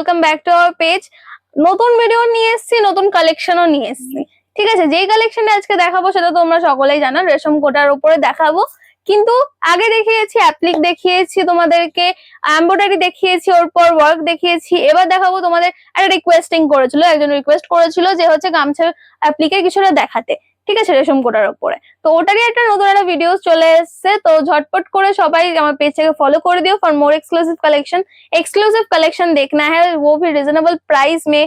Welcome back to our page. নতুন video নিয়ে এসেছি, নতুন কালেকশনও নিয়ে এসেছি। ঠিক আছে, যেই কালেকশনটা আজকে দেখাবো সেটা তোমরা সকলেই জানো, রেশম কোটার উপরে দেখাবো। কিন্তু আগে দেখিয়েছি অ্যাপ্লিক, দেখিয়েছি তোমাদেরকে এমব্রয়ডারি, দেখিয়েছি ওর পর ওয়ার্ক দেখিয়েছি। এবার দেখাবো তোমাদের একটা রিকোয়েস্টিং করেছিল, একজন রিকোয়েস্ট করেছিল যে হচ্ছে গামছা অ্যাপ্লিকের কিছুটা দেখাতে। ঠিক আছে, রেশম কোটার উপরে। তো ওটারই একটা নতুন একটা ভিডিও চলে এসছে। তো ঝটপট করে সবাই আমার পেজটাকে ফলো করে দিও ফর मोर एक्सक्लूसिव कलेक्शन देखना है, वो भी रिजनेबल प्राइस में।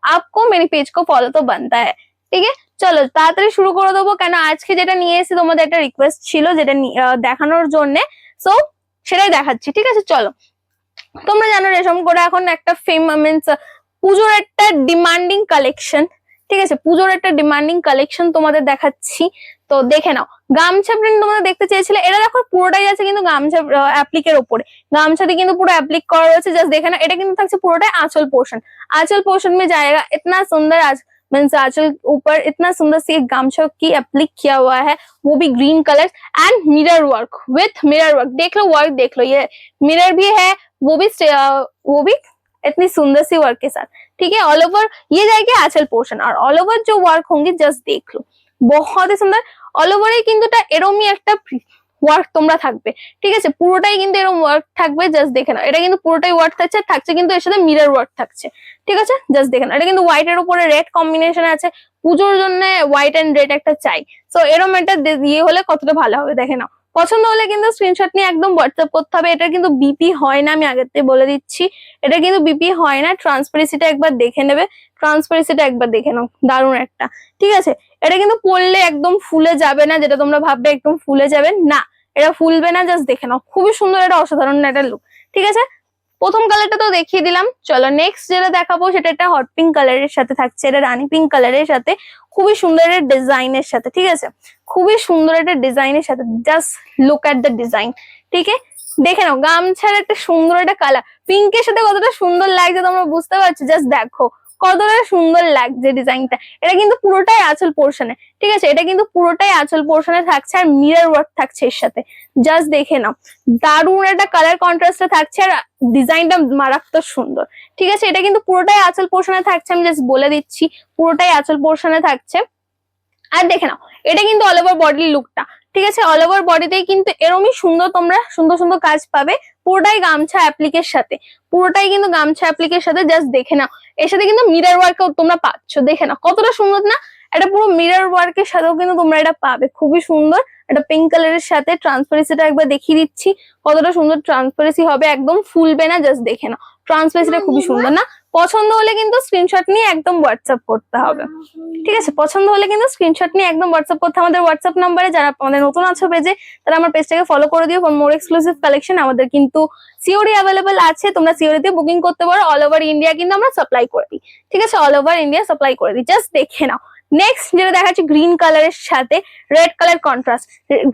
आपको मेरी पेज को फॉलो तो बनता है। ঠিক আছে, চলো তাড়াতাড়ি শুরু করে দেবো, কেন আজকে যেটা নিয়ে এসেছি তোমাদের একটা রিকোয়েস্ট ছিল যেটা দেখানোর জন্য, সো সেটাই দেখাচ্ছি। ঠিক আছে, চলো। তোমরা জানো রেশম কোটা এখন একটা মিনস পুজোর একটা ডিমান্ডিং কালেকশন। ঠিক আছে, পুজোর একটা ডিমান্ডিং কালেকশন তোমাদের দেখাচ্ছি। তো দেখে নাও, গামছা প্রিন্ট তোমরা দেখতে চেয়েছিলে, এটা দেখো পুরোটাই আছে কিন্তু গামছা অ্যাপ্লিকের উপরে। গামছাতে কিন্তু পুরো অ্যাপ্লিক করা রয়েছে, জাস্ট দেখে নাও। এটা কিন্তু থাকছে পুরোটাই आंचल पोर्शन में जाएगा। इतना सुंदर आज मीन्स आंचल ऊपर इतना सुंदर सी गामछा की एप्लिक किया हुआ है, वो भी green colour and mirror work with mirror work. देख लो वर्क, देख लो, ये मिरर भी है, वो भी इतनी सुंदर सी वर्क के साथ। ठीक है, ऑल ओवर ये जाएगी आंचल पोर्शन, और ऑल ओवर जो वर्क होंगे जस्ट देख लो, बहुत ही सुंदर। অল ওভারে কিন্তু এটা এরমই একটা ওয়ার্ক তোমরা থাকবে। ঠিক আছে, পুরোটাই কিন্তু এরকম ওয়ার্ক থাকবে, জাস্ট দেখে নাও। এটা কিন্তু পুরোটাই ওয়ার্ক থাকছে কিন্তু এর সাথে মিরর ওয়ার্ক থাকছে। ঠিক আছে, জাস্ট দেখে নাও। এটা কিন্তু হোয়াইট এর উপরে রেড কম্বিনেশন আছে, পুজোর জন্য হোয়াইট এন্ড রেড একটা চাই। সো এরকম একটা ইয়ে হলে কতটা ভালো হবে দেখে নাও। পছন্দ হলে কিন্তু স্ক্রিনশট নিয়ে একদম হোয়াটসঅ্যাপ করতে হবে। এটা কিন্তু বিপি হয় না, আমি আগের থেকে বলে দিচ্ছি, এটা কিন্তু বিপি হয় না। ট্রান্সপারেন্সিটা একবার দেখে নেবে, ট্রান্সপারেন্সিটা একবার দেখে নাও, দারুণ একটা। ঠিক আছে, এটা কিন্তু পরলে একদম ফুলে যাবে না, যেটা তোমরা ভাববে একদম ফুলে যাবে না, এটা ফুলবে না, জাস্ট দেখে নাও। খুবই সুন্দর, এটা অসাধারণ একটা লুক। ঠিক আছে, প্রথম কালারটা তো দেখিয়ে দিলাম। চলো নেক্সট যেটা দেখাবো সেটা একটা হট পিঙ্ক কালারের সাথে থাকছে, এটা রানী পিঙ্ক কালারের সাথে, খুবই সুন্দর একটা ডিজাইনের সাথে। ঠিক আছে, খুবই সুন্দর একটা ডিজাইনের সাথে, just look at the design. ঠিক আছে, দেখে নাও গামছার একটা সুন্দর একটা কালার, পিঙ্কের সাথে কতটা সুন্দর লাগছে তোমরা বুঝতে পারছো, জাস্ট দেখো কতটা সুন্দর লাগছে ডিজাইনটা। এটা কিন্তু পুরোটাই আঁচল পোর্শনে। ঠিক আছে, এটা কিন্তু পুরোটাই আঁচল পোর্শনে থাকছে, আর মিরর ওয়ার্ক থাকছে এর সাথে, জাস্ট দেখে নাও। দারুণ একটা কালার কন্ট্রাস্টে থাকছে, আর ডিজাইনটা মারাত্মক সুন্দর। ঠিক আছে, এটা কিন্তু পুরোটাই আঁচল পোর্শনে থাকছে, আমি জাস্ট বলে দিচ্ছি পুরোটাই আঁচল পোর্শনে থাকছে। আর দেখে নাও, এটা কিন্তু অল ওভার বডির লুকটা। ঠিক আছে, অল ওভার বডিতেই কিন্তু এরমই সুন্দর তোমরা সুন্দর সুন্দর কাজ পাবে, পুরোটাই গামছা অ্যাপ্লিকের সাথে, পুরোটাই কিন্তু গামছা অ্যাপ্লিকের সাথে। জাস্ট দেখে নাও, এর সাথে কিন্তু মিরর ওয়ার্কও তোমরা পাচ্ছ, দেখে নাও কতটা সুন্দর না। এটা পুরো মিরর ওয়ার্কের সাথেও কিন্তু তোমরা এটা পাবে, খুবই সুন্দর। এটা পিঙ্ক কালারের সাথে ট্রান্সপারেন্সিটা একবার দেখিয়ে দিচ্ছি, কতটা সুন্দর ট্রান্সপারেন্সি হবে, একদম ফুলবে না, জাস্ট দেখে নাও। ট্রান্সপারেন্সিটা খুবই সুন্দর না। পছন্দ হলে কিন্তু স্ক্রিনশট নিয়ে একদম হোয়াটসঅ্যাপ করতে হবে। ঠিক আছে, পছন্দ হলে কিন্তু স্ক্রিনশট নিয়ে একদম হোয়াটসঅ্যাপ করতে আমাদের হোয়াটসঅ্যাপ নাম্বারে। যারা আমাদের নতুন আছো পেজে, তারা আমার পেজটাকে ফলো করে দিও ফর মোর এক্সক্লুসিভ কালেকশন। আমাদের কিন্তু সিওডি অ্যাভেলেবল আছে, তোমরা সিওডি তে বুকিং করতে পারো। অল ওভার ইন্ডিয়া কিন্তু আমরা সাপ্লাই করে দিই। ঠিক আছে, অল ওভার ইন্ডিয়া সাপ্লাই করে দিই, জাস্ট দেখে নাও। নেক্সট যেটা দেখাচ্ছি গ্রিন কালারের সাথে রেড কালার কন্ট্রাস্ট।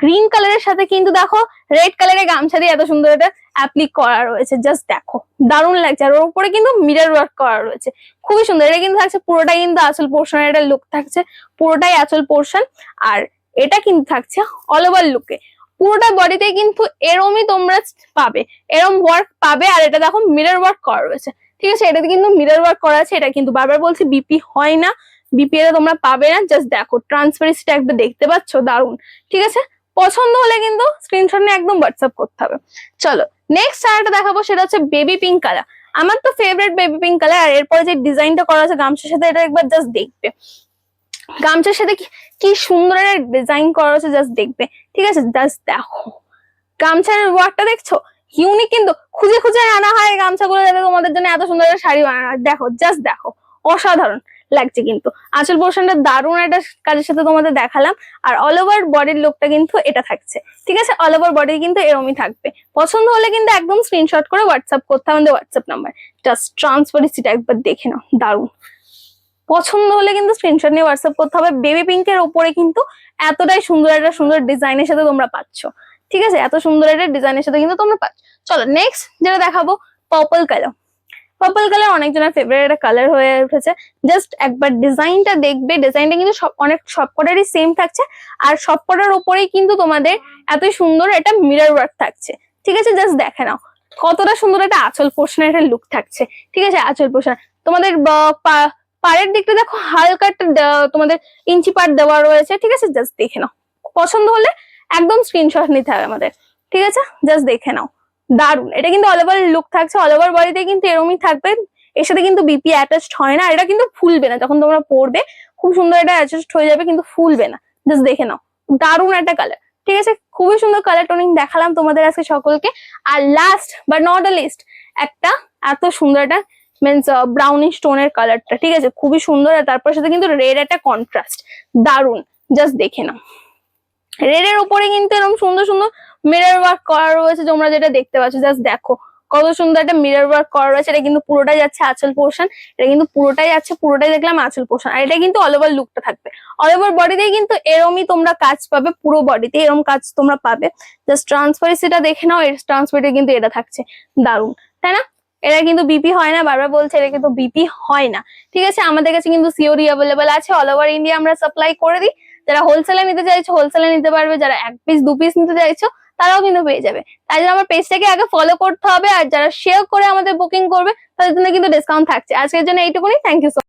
গ্রিন কালারের সাথে কিন্তু দেখো রেড কালারের গামছা দিয়ে এত সুন্দর এটা অ্যাপ্লিক করা রয়েছে, জাস্ট দেখো দারুণ লাগছে। আর ওর উপরে কিন্তু মিরর ওয়ার্ক করা রয়েছে, খুবই সুন্দর। এটা কিন্তু থাকছে পুরোটাই কিন্তু আঁচল পোর্শনের একটা লুক থাকছে, পুরোটাই আঁচল পোর্শন। আর এটা কিন্তু থাকছে অল ওভার লুকে, পুরোটা বডিতে কিন্তু এরমই তোমরা পাবে, এরম ওয়ার্ক পাবে। আর এটা দেখো মিরর ওয়ার্ক করা রয়েছে। ঠিক আছে, এটাতে কিন্তু মিরর ওয়ার্ক করা আছে। এটা কিন্তু বারবার বলছি বিপি হয় না, বিপি এর তোমরা পাবে না। জাস্ট দেখো ট্রান্সপারেন্সিটা একবার দেখতে পাচ্ছ, দারুণ। ঠিক আছে, পছন্দ হলে কিন্তু স্ক্রিনশট নিয়ে একদম হোয়াটসঅ্যাপ করতে হবে। চলো নেক্সট আরেকটা দেখাবো, সেটা হচ্ছে বেবি পিঙ্ক কালার। আমার তো ফেভারিট বেবি পিঙ্ক কালার। আর এরপরে যে ডিজাইনটা করা আছে গামছার সাথে, এটা একবার জাস্ট দেখবে, গামছার সাথে কি সুন্দর একটা ডিজাইন করা আছে, জাস্ট দেখবে। ঠিক আছে, জাস্ট দেখো গামছার ওয়ার্কটা দেখছো, ইউনিক কিন্তু। খুঁজে খুঁজে আনা হয় গামছাগুলো যাতে তোমাদের জন্য এত সুন্দর একটা শাড়ি বানানো হয়। দেখো জাস্ট দেখো, অসাধারণ লাগছে কিন্তু। আঁচল পোর্শনটা দারুণ একটা কাজের সাথে তোমাদের দেখালাম। আর অল ওভার বডির লুকটা কিন্তু এটা থাকছে। ঠিক আছে, অল ওভার বডি কিন্তু এরমই থাকবে। পছন্দ হলে কিন্তু একদম স্ক্রিনশট করে হোয়াটসঅ্যাপ করতে হবে আমাদের হোয়াটসঅ্যাপ নাম্বার। জাস্ট ট্রান্সপারেন্সিটা একবার দেখে নাও, দারুণ। পছন্দ হলে কিন্তু স্ক্রিনশট নিয়ে হোয়াটসঅ্যাপ করতে হবে। বেবি পিঙ্কের ওপরে কিন্তু এতটাই সুন্দর একটা সুন্দর ডিজাইনের সাথে তোমরা পাচ্ছ। ঠিক আছে, এত সুন্দর একটা ডিজাইনের সাথে কিন্তু তোমরা পাচ্ছ। চলো নেক্সট যেটা দেখাবো, পার্পল কালার। পার্পল কালার অনেকজনের ফেভারিট একটা কালার হয়ে উঠেছে। জাস্ট একবার ডিজাইনটা দেখবে, ডিজাইনটা কিন্তু সবকটারই সেম থাকছে। আর সবকটার উপরেই কিন্তু তোমাদের এতই সুন্দর একটা মিরর ওয়ার্ক থাকছে। ঠিক আছে, জাস্ট দেখে নাও, কতটা সুন্দর একটা আঁচল পোর্শনের একটা লুক থাকছে। ঠিক আছে, আঁচল পোর্শন তোমাদের পাড়ের দিকটা দেখো হালকা একটা তোমাদের ইঞ্চি পাট দেওয়া রয়েছে। ঠিক আছে, জাস্ট দেখে নাও, পছন্দ হলে একদম স্ক্রিনশট নিতে হবে আমাদের। ঠিক আছে, জাস্ট দেখে নাও, দারুন। এটা কিন্তু অল ওভার লুক থাকছে, অল ওভার বডিতে কিন্তু এরমই থাকবে। এর সাথে কিন্তু বিপি অ্যাটাচড হয় না, এটা কিন্তু ফুলবে না যখন তোমরা পরবে, খুব সুন্দর এটা অ্যাটাচড হয়ে যাবে কিন্তু ফুলবে না। জাস্ট দেখে নাও, দারুন একটা কালার। ঠিক আছে, খুবই সুন্দর কালার টোনিং দেখালাম তোমাদের আজকে সকলকে। আর last but not the least, একটা এত সুন্দর একটা মিনস ব্রাউনিশ টোনের কালারটা। ঠিক আছে, খুবই সুন্দর। আর তারপর সাথে কিন্তু রেড একটা কন্ট্রাস্ট, দারুন। জাস্ট দেখে নাও, রেড এর উপরে কিন্তু এরকম সুন্দর সুন্দর মিরর ওয়ার্ক করা রয়েছে, তোমরা যেটা দেখতে পাচ্ছ। জাস্ট দেখো কত সুন্দর একটা মিরর ওয়ার্ক করা রয়েছে। এটা কিন্তু পুরোটাই যাচ্ছে আঁচল পোর্শন, এটা কিন্তু পুরোটাই যাচ্ছে, পুরোটাই দেখলাম আঁচল পোর্শন। আর এটা কিন্তু অল ওভার লুকটা থাকবে, অল ওভার বডিতেই কিন্তু এরমই তোমরা কাজ পাবে, পুরো বডিতে এরকম কাজ তোমরা পাবে। জাস্ট ট্রান্সপারেন্সিটা দেখে নাও, এর ট্রান্সপারেন্সি কিন্তু এটা থাকছে, দারুন তাই না? এটা কিন্তু বিপি হয় না, বারবার বলছে এটা কিন্তু বিপি হয় না। ঠিক আছে, আমাদের কাছে কিন্তু সিওরি অ্যাভেলেবেল আছে, অল ওভার ইন্ডিয়া আমরা সাপ্লাই করে দিই। যারা হোলসেলে নিতে চাইছো হোলসেলে নিতে পারবে, যারা 1 পিস 2 পিস নিতে চাইছো তারাও কিন্তু পেয়ে যাবে। তাই জন্য আমার পেজটাকে আগে ফলো করতে হবে, আর যারা শেয়ার করে আমাদের বুকিং করবে তাদের জন্য কিন্তু ডিসকাউন্ট থাকছে। আজকের জন্য এইটুকুনি, থ্যাংক ইউ সো